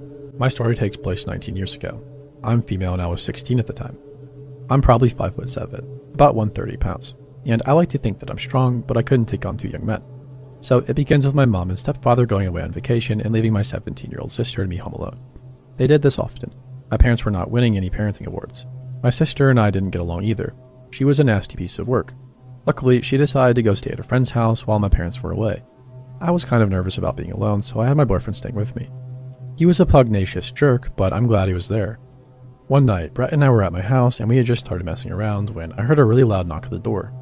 My story takes place 19 years ago. I'm female and I was 16 at the time. I'm probably 5'7", about 130 pounds, and I like to think that I'm strong, but I couldn't take on two young men. So it begins with my mom and stepfather going away on vacation and leaving my 17-year-old sister and me home alone. They did this often. My parents were not winning any parenting awards. My sister and I didn't get along either. She was a nasty piece of work. Luckily, she decided to go stay at a friend's house while my parents were away. I was kind of nervous about being alone, so I had my boyfriend staying with me. He was a pugnacious jerk, but I'm glad he was there. One night, Brett and I were at my house and we had just started messing around when I heard a really loud knock at the door.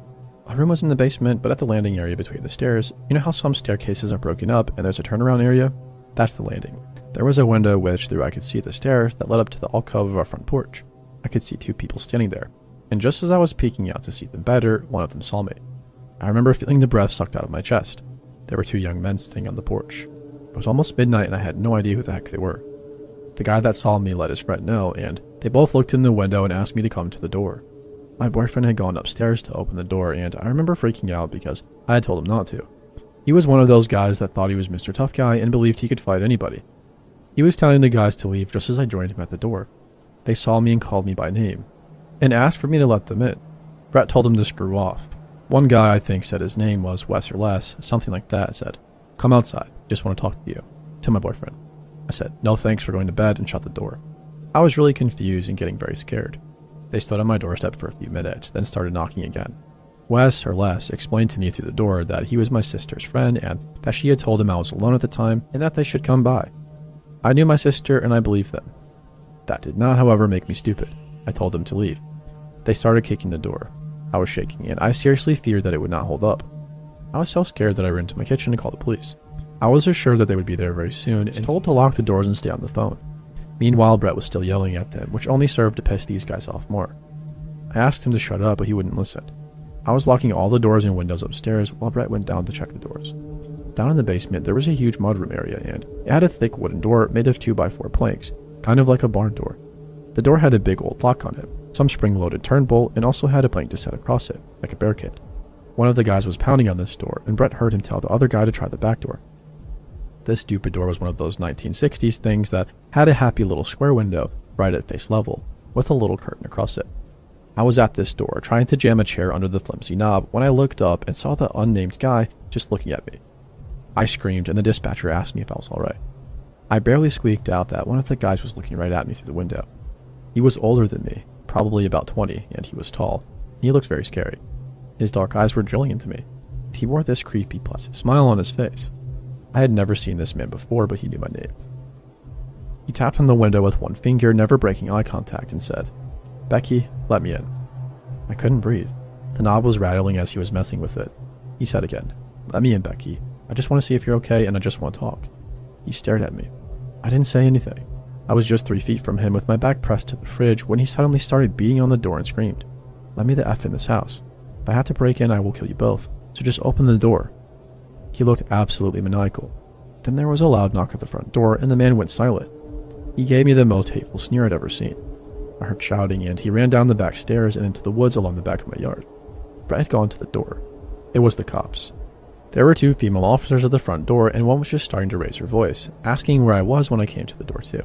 Our room was in the basement, but at the landing area between the stairs. You know how some staircases are broken up and there's a turnaround area? That's the landing. There was a window which through I could see the stairs that led up to the alcove of our front porch. I could see two people standing there, and just as I was peeking out to see them better, one of them saw me. I remember feeling the breath sucked out of my chest. There were two young men sitting on the porch. It was almost midnight and I had no idea who the heck they were. The guy that saw me let his friend know, and they both looked in the window and asked me to come to the door. My boyfriend had gone upstairs to open the door, and I remember freaking out because I had told him not to. He was one of those guys that thought he was Mr. Tough Guy and believed he could fight anybody. He was telling the guys to leave just as I joined him at the door. They saw me and called me by name, and asked for me to let them in. Brett told him to screw off. One guy, I think, said his name was Wes or Les, something like that, said, "Come outside, just want to talk to you," to my boyfriend. I said, "No thanks, we're going to bed," and shut the door. I was really confused and getting very scared. They stood on my doorstep for a few minutes, then started knocking again. Wes, or Les, explained to me through the door that he was my sister's friend and that she had told him I was alone at the time and that they should come by. I knew my sister and I believed them. That did not, however, make me stupid. I told them to leave. They started kicking the door. I was shaking and I seriously feared that it would not hold up. I was so scared that I ran to my kitchen to call the police. I was assured that they would be there very soon and told to lock the doors and stay on the phone. Meanwhile, Brett was still yelling at them, which only served to piss these guys off more. I asked him to shut up, but he wouldn't listen. I was locking all the doors and windows upstairs while Brett went down to check the doors. Down in the basement, there was a huge mudroom area, and it had a thick wooden door made of 2x4 planks, kind of like a barn door. The door had a big old lock on it, some spring-loaded turn bolt, and also had a plank to set across it, like a barricade. One of the guys was pounding on this door, and Brett heard him tell the other guy to try the back door. This stupid door was one of those 1960s things that had a happy little square window right at face level, with a little curtain across it. I was at this door, trying to jam a chair under the flimsy knob, when I looked up and saw the unnamed guy just looking at me. I screamed, and the dispatcher asked me if I was alright. I barely squeaked out that one of the guys was looking right at me through the window. He was older than me, probably about 20, and he was tall. He looked very scary. His dark eyes were drilling into me. He wore this creepy, placid smile on his face. I had never seen this man before, but he knew my name. He tapped on the window with one finger, never breaking eye contact, and said, "Becky, let me in." I couldn't breathe. The knob was rattling as he was messing with it. He said again, "Let me in, Becky. I just want to see if you're okay, and I just want to talk." He stared at me. I didn't say anything. I was just 3 feet from him with my back pressed to the fridge when he suddenly started beating on the door and screamed, "Let me the F in this house. If I have to break in, I will kill you both. So just open the door." He looked absolutely maniacal. Then there was a loud knock at the front door, and the man went silent. He gave me the most hateful sneer I'd ever seen. I heard shouting, and he ran down the back stairs and into the woods along the back of my yard. Brett had gone to the door. It was the cops. There were 2 female officers at the front door, and one was just starting to raise her voice, asking where I was when I came to the door too.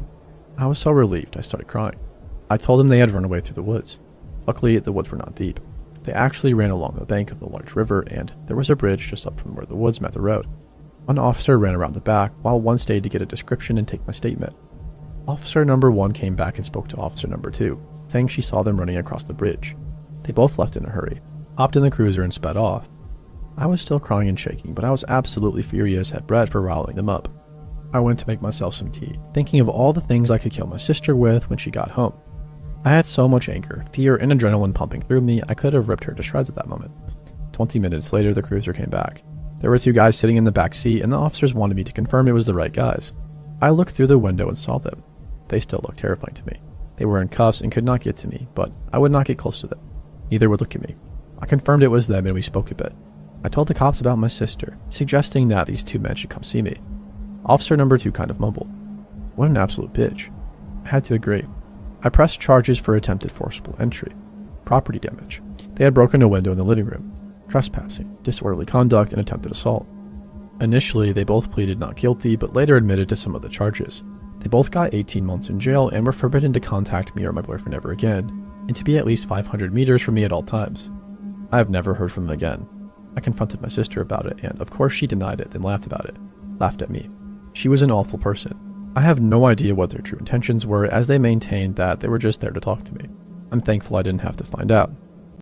I was so relieved I started crying. I told them they had run away through the woods. Luckily, the woods were not deep. They actually ran along the bank of the large river, and there was a bridge just up from where the woods met the road. One officer ran around the back, while one stayed to get a description and take my statement. Officer number 1 came back and spoke to officer number 2, saying she saw them running across the bridge. They both left in a hurry, hopped in the cruiser and sped off. I was still crying and shaking, but I was absolutely furious at Brett for riling them up. I went to make myself some tea, thinking of all the things I could kill my sister with when she got home. I had so much anger, fear, and adrenaline pumping through me, I could have ripped her to shreds at that moment. 20 minutes later, the cruiser came back. There were 2 guys sitting in the back seat, and the officers wanted me to confirm it was the right guys. I looked through the window and saw them. They still looked terrifying to me. They were in cuffs and could not get to me, but I would not get close to them. Neither would look at me. I confirmed it was them and we spoke a bit. I told the cops about my sister, suggesting that these 2 men should come see me. Officer number 2 kind of mumbled, "What an absolute bitch." I had to agree. I pressed charges for attempted forcible entry, property damage. They had broken a window in the living room, trespassing, disorderly conduct, and attempted assault. Initially, they both pleaded not guilty, but later admitted to some of the charges. They They both got 18 months in jail and were forbidden to contact me or my boyfriend ever again, and to be at least 500 meters from me at all times. I have never heard from them again. I confronted my sister about it, and of course she denied it, then laughed about it. Laughed at me. She was an awful person. I have no idea what their true intentions were, as they maintained that they were just there to talk to me. I'm thankful I didn't have to find out.